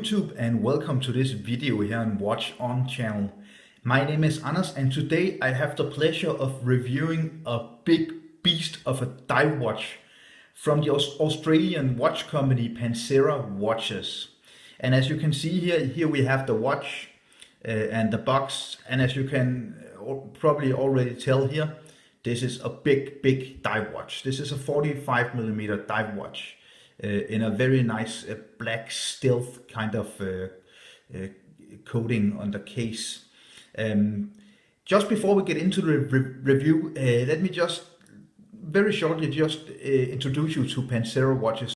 YouTube and welcome to this video here on Watch On channel. My name is Anders and today I have the pleasure of reviewing a big beast of a dive watch from the Australian watch company Panzera Watches. And as you can see here we have the watch and the box, and as you can probably already tell here, this is a big dive watch. This is a 45mm dive watch. In a very nice black stealth kind of coating on the case. Just before we get into the review, let me just very shortly introduce you to Panzera watches.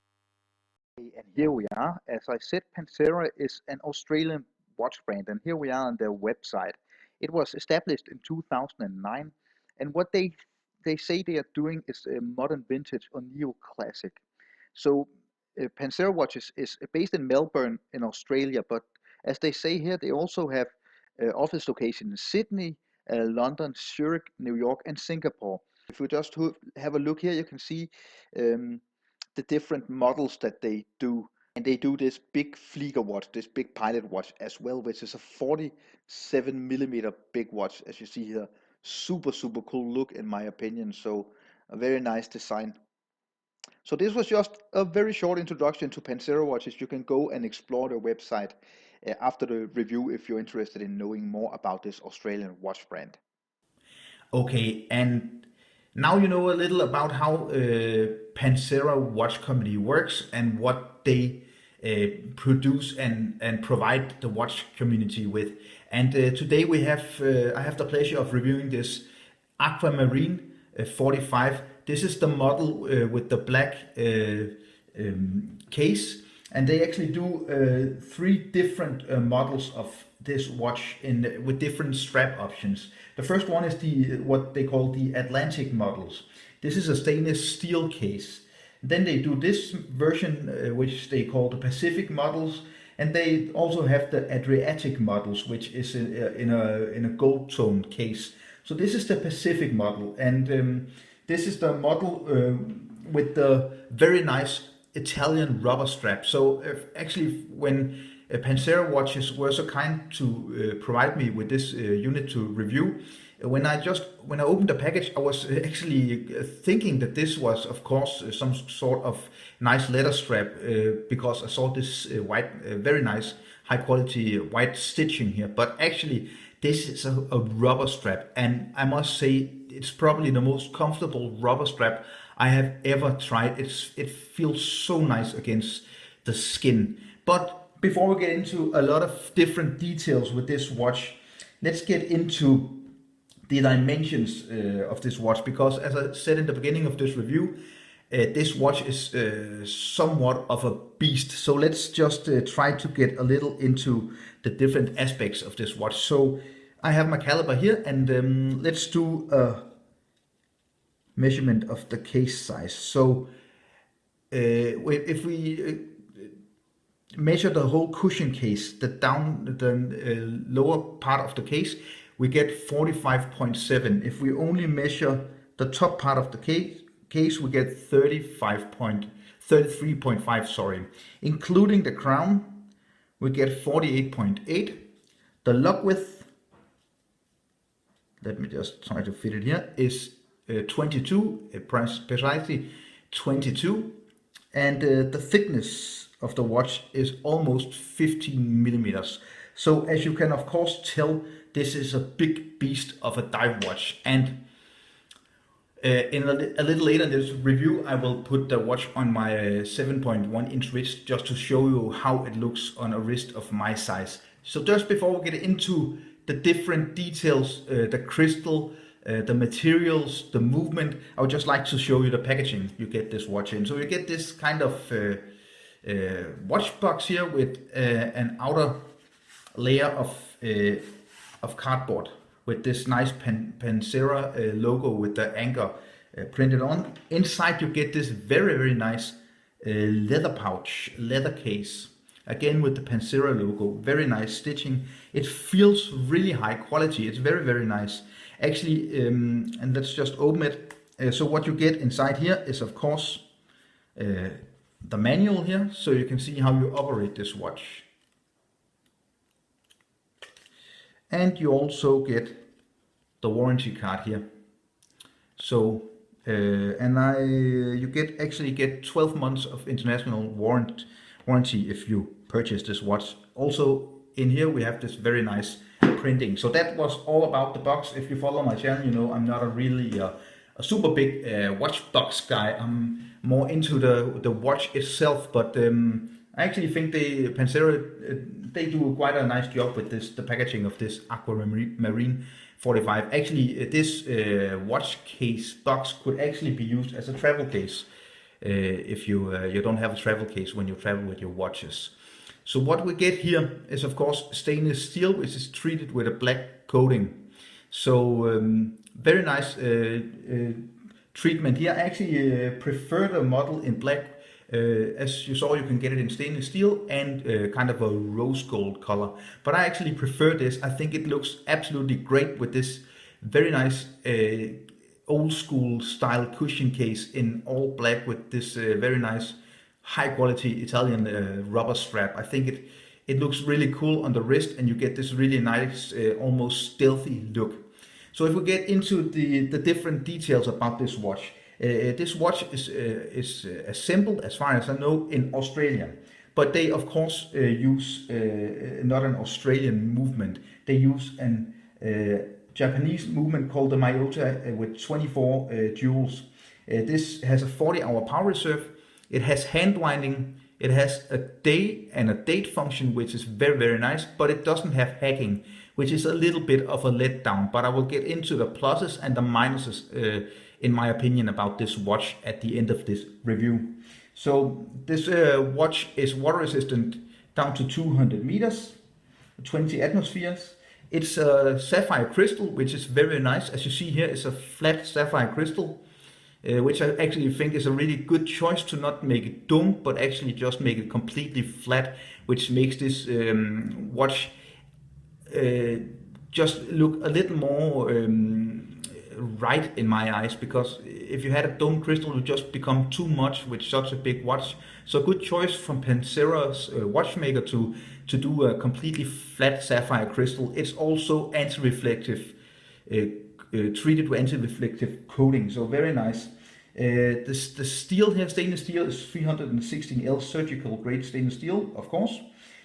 And here we are. As I said, Panzera is an Australian watch brand, and here we are on their website. It was established in 2009, and what they say they are doing is a modern vintage or neo-classic. So Panzera Watches is based in Melbourne in Australia, but as they say here, they also have office locations in Sydney, London, Zurich, New York, and Singapore. If we just have a look here, you can see the different models that they do. And they do this big Flieger watch, this big pilot watch as well, which is a 47mm big watch, as you see here. Super cool look in my opinion, so a very nice design. So this was just a very short introduction to Panzera watches. You can go and explore their website after the review if you're interested in knowing more about this Australian watch brand. Okay, and now you know a little about how Panzera Watch Company works and what they produce and provide the watch community with. And today we have I have the pleasure of reviewing this Aquamarine 45. This is the model with the black case, and they actually do 3 different models of this watch with different strap options. The first one is what they call the Atlantic models. This is a stainless steel case. Then they do this version which they call the Pacific models, and they also have the Adriatic models, which is in a gold tone case. So this is the Pacific model, and this is the model with the very nice Italian rubber strap. So actually, when Panzera Watches were so kind to provide me with this unit to review, when I opened the package, I was actually thinking that this was, of course, some sort of nice leather strap because I saw this white, very nice, high quality white stitching here. But actually, this is a rubber strap, and I must say it's probably the most comfortable rubber strap I have ever tried. It feels so nice against the skin. But before we get into a lot of different details with this watch, let's get into the dimensions of this watch, because as I said in the beginning of this review, this watch is somewhat of a beast. So let's just try to get a little into the different aspects of this watch. So I have my caliber here, and let's do a measurement of the case size. So if we measure the whole cushion case, the lower part of the case, we get 45.7. If we only measure the top part of the case, we get 33.5, sorry. Including the crown, we get 48.8. The lug width, let me just try to fit it here, is 22, precisely 22. And the thickness of the watch is almost 15mm. So as you can of course tell, this is a big beast of a dive watch. And in a little later in this review, I will put the watch on my 7.1-inch wrist just to show you how it looks on a wrist of my size. So just before we get into the different details, the crystal, the materials, the movement, I would just like to show you the packaging you get this watch in. So you get this kind of watch box here with an outer layer of cardboard with this nice Panzera logo with the anchor printed on. Inside you get this very nice leather pouch, leather case, again with the Panzera logo, very nice stitching. It feels really high quality. It's very nice actually. And let's just open it. So what you get inside here is of course the manual here, so you can see how you operate this watch. and you also get the warranty card here. So you actually get 12 months of international warranty if you purchase this watch. Also in here we have this very nice printing. So that was all about the box. If you follow my channel, you know I'm not a super big watch box guy. I'm more into the watch itself, but I actually think Panzera they do quite a nice job with the packaging of this Aquamarine 45. Actually, this watch case box could actually be used as a travel case if you don't have a travel case when you travel with your watches. So what we get here is of course stainless steel, which is treated with a black coating. So very nice treatment here. I actually prefer the model in black. As you saw, you can get it in stainless steel and kind of a rose gold color. But I actually prefer this. I think it looks absolutely great with this very nice old school style cushion case in all black with this very nice high quality Italian rubber strap. I think it looks really cool on the wrist, and you get this really nice almost stealthy look. So if we get into the different details about this watch. This watch is assembled, as far as I know, in Australia. But they, of course, use not an Australian movement. They use a Japanese movement called the Miyota with 24 jewels. This has a 40-hour power reserve. It has hand winding. It has a day and a date function, which is very, very nice, but it doesn't have hacking, which is a little bit of a letdown. But I will get into the pluses and the minuses in my opinion about this watch at the end of this review. So this watch is water resistant down to 200 meters, 20 atmospheres. It's a sapphire crystal, which is very nice. As you see here, it's a flat sapphire crystal, which I actually think is a really good choice to not make it domed, but actually just make it completely flat, which makes this watch just look a little more right in my eyes, because if you had a dome crystal it would just become too much with such a big watch. So a good choice from Panzera's watchmaker to do a completely flat sapphire crystal. It's also anti-reflective, treated with anti-reflective coating, so very nice. The steel here, stainless steel, is 316L surgical grade stainless steel, of course.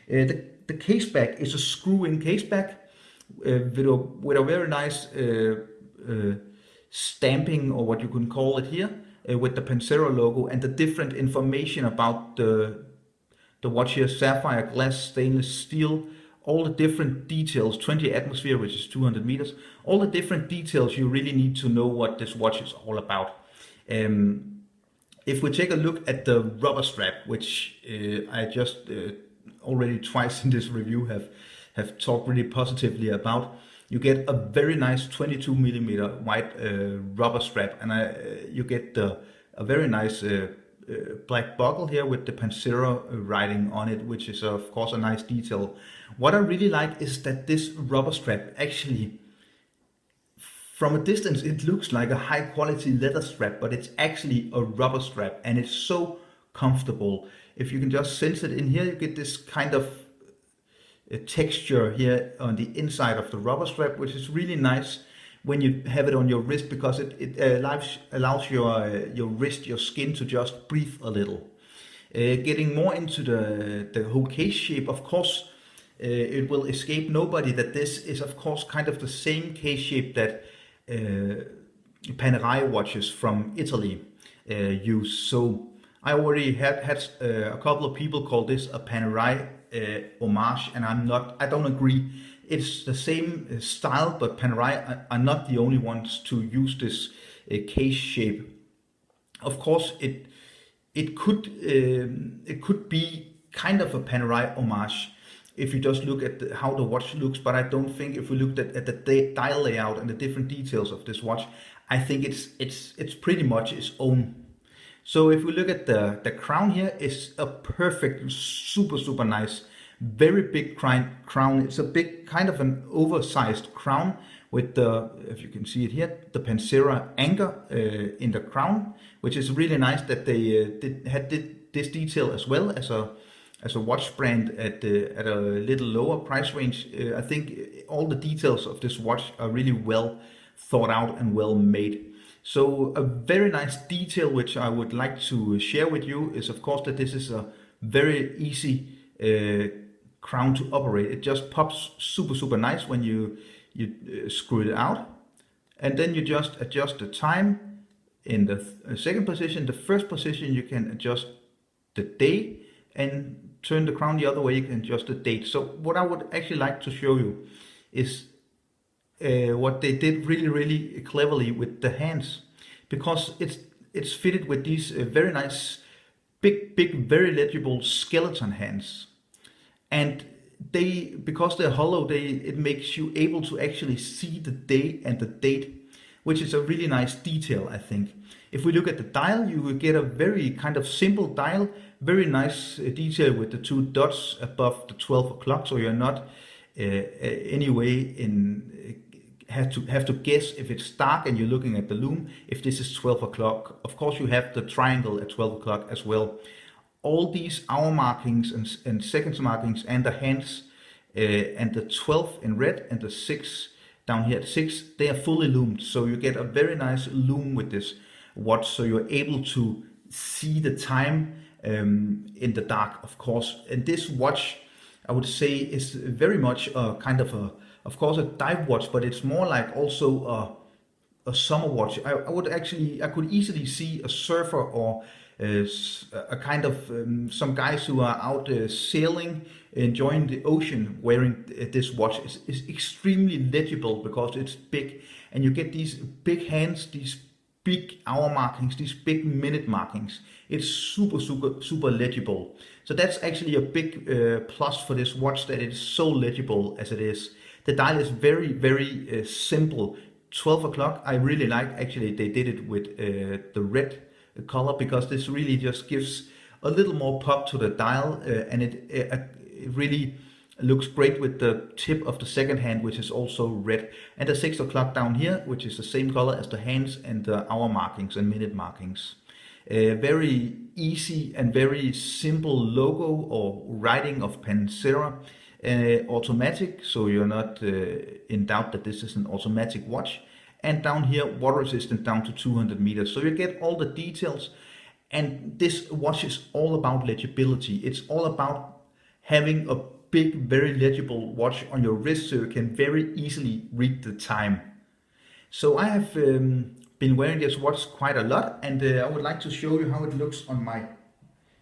The case back is a screw-in case back with a very nice stamping, or what you can call it here, with the Panzera logo and the different information about the watch here: sapphire glass, stainless steel, all the different details, 20 atmosphere, which is 200 meters, all the different details you really need to know what this watch is all about. If we take a look at the rubber strap, which I just already twice in this review have talked really positively about, you get a very nice 22 millimeter wide rubber strap, and you get a very nice black buckle here with the Panzera writing on it, which is of course a nice detail. What I really like is that this rubber strap actually, from a distance, it looks like a high quality leather strap, but it's actually a rubber strap, and it's so comfortable. If you can just sense it in here, you get this kind of texture here on the inside of the rubber strap, which is really nice when you have it on your wrist, because it allows your wrist, your skin, to just breathe a little. Getting more into the whole case shape, of course, it will escape nobody that this is of course kind of the same case shape that Panerai watches from Italy use. So I already had a couple of people call this a Panerai homage, and I don't agree. It's the same style, but Panerai are not the only ones to use this case shape. Of course, it could be kind of a Panerai homage if you just look at how the watch looks, but I don't think, if we looked at the dial layout and the different details of this watch, I think it's pretty much its own. So if we look at the crown here, it's a perfect, super nice, very big crown. It's a big, kind of an oversized crown with the, if you can see it here, the Panzera anchor in the crown, which is really nice that they had this detail as well as as a watch brand at a little lower price range. I think all the details of this watch are really well thought out and well made. So a very nice detail which I would like to share with you is of course that this is a very easy crown to operate. It just pops super nice when you screw it out, and then you just adjust the time in the second position. The first position you can adjust the day, and turn the crown the other way you can adjust the date. So what I would actually like to show you is what they did really cleverly with the hands, because it's fitted with these very nice big very legible skeleton hands, and because they're hollow, it makes you able to actually see the day and the date, which is a really nice detail, I think. If we look at the dial, you will get a very kind of simple dial, very nice detail with the two dots above the 12 o'clock, so you're not anyway have to guess if it's dark and you're looking at the loom if this is 12 o'clock. Of course, you have the triangle at 12 o'clock as well. All these hour markings and seconds markings and the hands and the 12 in red and the 6 down here at 6, they are fully loomed. So you get a very nice loom with this watch, so you're able to see the time in the dark, of course. And this watch, I would say, is very much a kind of course, a dive watch, but it's more like also a summer watch. I could easily see a surfer or a kind of some guys who are out sailing, enjoying the ocean, wearing this watch. Is extremely legible because it's big, and you get these big hands, these big hour markings, these big minute markings. It's super legible. So that's actually a big plus for this watch, that it's so legible as it is. The dial is very simple. 12 o'clock, I really like. Actually, they did it with the red color, because this really just gives a little more pop to the dial, and it really looks great with the tip of the second hand, which is also red, and the 6 o'clock down here, which is the same color as the hands and the hour markings and minute markings. Very easy and very simple logo or writing of Panzera. Automatic, so you're not in doubt that this is an automatic watch. And down here, water resistant down to 200 meters. So you get all the details, and this watch is all about legibility. It's all about having a big, very legible watch on your wrist, so you can very easily read the time. So I have been wearing this watch quite a lot, and I would like to show you how it looks on my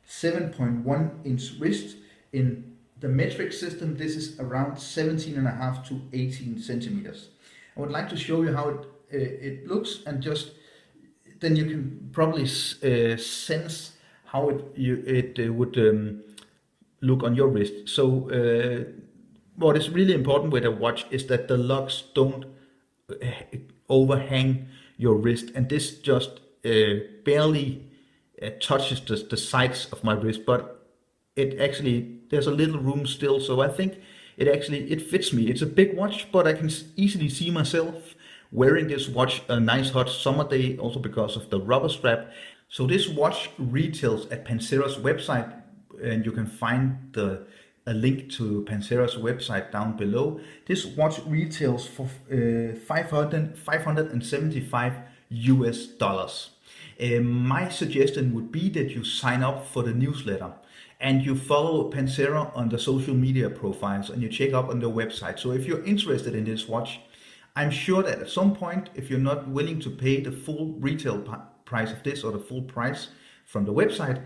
7.1 inch wrist. In the metric system, this is around 17.5 to 18 centimeters. I would like to show you how it looks, and just then you can probably sense how it would look on your wrist. So what is really important with a watch is that the lugs don't overhang your wrist, and this just barely touches the sides of my wrist, but it actually, there's a little room still, so I think it fits me. It's a big watch, but I can easily see myself wearing this watch a nice hot summer day, also because of the rubber strap. So this watch retails at Panzera's website, and you can find a link to Panzera's website down below. This watch retails for $575 US. My suggestion would be that you sign up for the newsletter, and you follow Panzera on the social media profiles, and you check up on their website. So if you're interested in this watch, I'm sure that at some point, if you're not willing to pay the full retail price of this, or the full price from the website,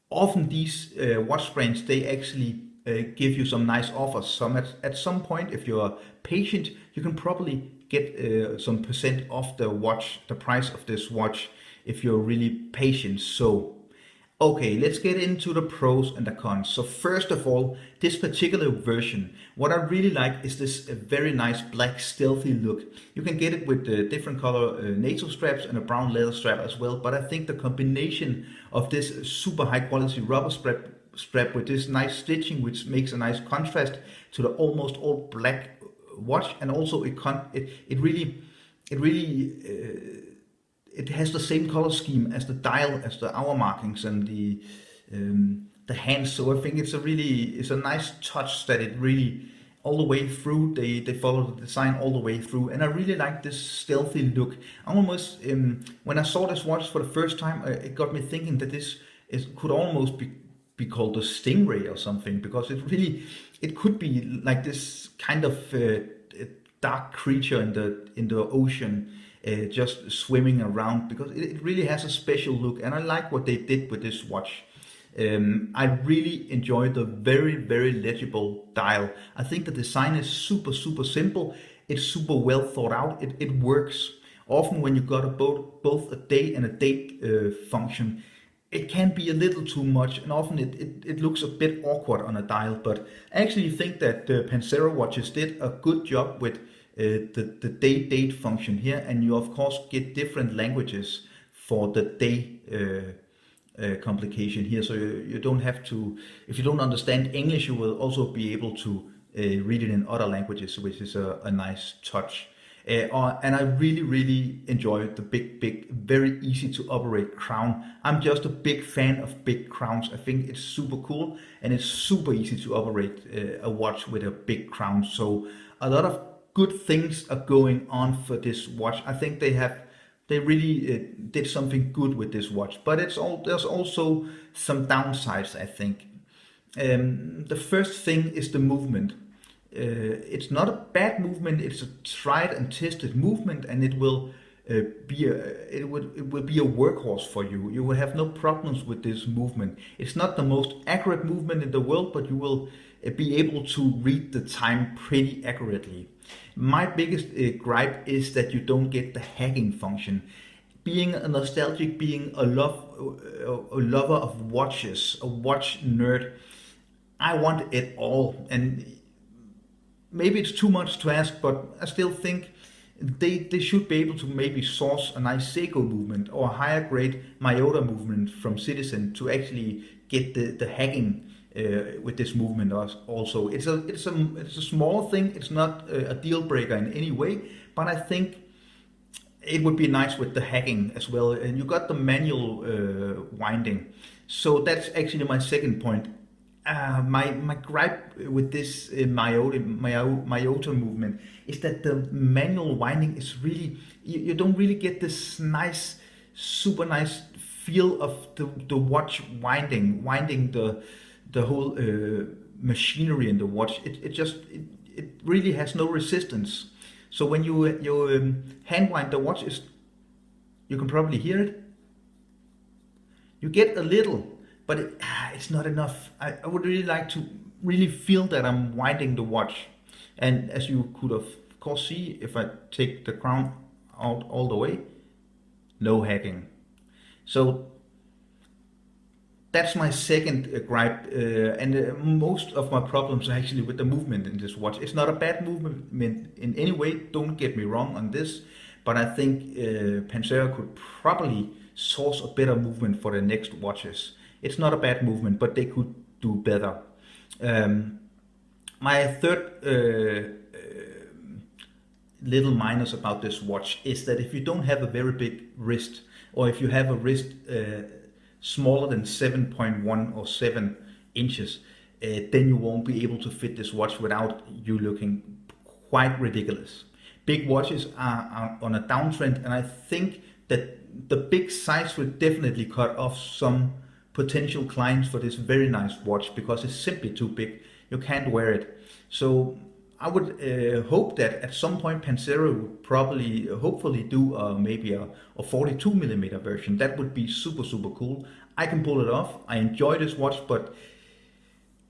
often these watch brands, they actually give you some nice offers. So at some point, if you're patient, you can probably get some percent off the watch, the price of this watch, if you're really patient. So okay, let's get into the pros and the cons. So first of all, this particular version, what I really like is this very nice black stealthy look. You can get it with different color NATO straps and a brown leather strap as well, but I think the combination of this super high quality rubber strap with this nice stitching, which makes a nice contrast to the almost all black watch, and also it has the same color scheme as the dial, as the hour markings and the the hands. So I think it's a nice touch that it really all the way through. They follow the design all the way through, and I really like this stealthy look. I almost when I saw this watch for the first time, it got me thinking that could almost be called a stingray or something, because it could be like this kind of dark creature in the ocean, just swimming around, because it really has a special look, and I like what they did with this watch. I really enjoy the very legible dial. I think the design is super simple. It's super well thought out. It works. Often when you got both a day and a date function, it can be a little too much, and often it looks a bit awkward on a dial. But I actually think that Panzera watches did a good job with the day date function here, and you of course get different languages for the day complication here, so you don't have to, if you don't understand English, you will also be able to read it in other languages, which is a nice touch. And I really enjoy the big, very easy to operate crown. I'm just a big fan of big crowns. I think it's super cool, and it's super easy to operate a watch with a big crown. So a lot of good things are going on for this watch. I think they really did something good with this watch, but there's also some downsides, I think. The first thing is the movement. It's not a bad movement. It's a tried and tested movement, and it will be it will be a workhorse for you. You will have no problems with this movement. It's not the most accurate movement in the world, but you will be able to read the time pretty accurately. My biggest gripe is that you don't get the hacking function. Being a nostalgic, being a lover of watches, a watch nerd, I want it all. And maybe it's too much to ask, but I still think they should be able to maybe source a nice Seiko movement or a higher grade Miyota movement from Citizen to actually get the hacking with this movement also. It's a small thing. It's not a deal breaker in any way, but I think it would be nice with the hacking as well. And you got the manual winding, so that's actually my second point. My gripe with this Miyota movement is that the manual winding is really, you don't really get this nice, super nice feel of the watch winding the whole machinery in the watch. It really has no resistance. So when you hand wind the watch, you can probably hear it. You get a little, but it's not enough. I would really like to really feel that I'm winding the watch. And as you could of course see, if I take the crown out all the way, no hacking. So that's my second gripe, and most of my problems are actually with the movement in this watch. It's not a bad movement in any way, don't get me wrong on this, but I think Panzera could probably source a better movement for the next watches. It's not a bad movement, but they could do better. My third little minus about this watch is that if you don't have a very big wrist, or if you have a wrist smaller than 7.1 or 7 inches, then you won't be able to fit this watch without you looking quite ridiculous. Big watches are on a downtrend, and I think that the big size will definitely cut off some potential clients for this very nice watch, because it's simply too big. You can't wear it. So I would hope that at some point Panzera would probably, hopefully do maybe a 42 millimeter version. That would be super cool. I can pull it off. I enjoy this watch, but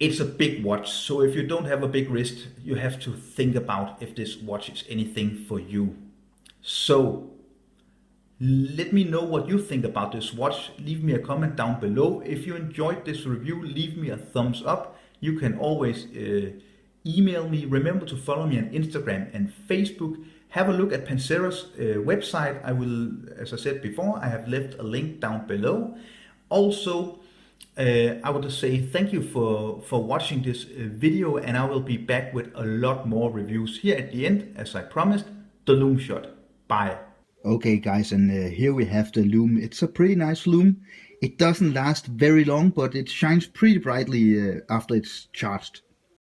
it's a big watch. So if you don't have a big wrist, you have to think about if this watch is anything for you. So let me know what you think about this watch. Leave me a comment down below. If you enjoyed this review, leave me a thumbs up. You can always email me. Remember to follow me on Instagram and Facebook. Have a look at Panzera's website. I will, as I said before, I have left a link down below. Also, I would say thank you for watching this video, and I will be back with a lot more reviews here at the end, as I promised. The Loom Shot. Bye. Okay guys, and here we have the Loom. It's a pretty nice Loom. It doesn't last very long, but it shines pretty brightly after it's charged.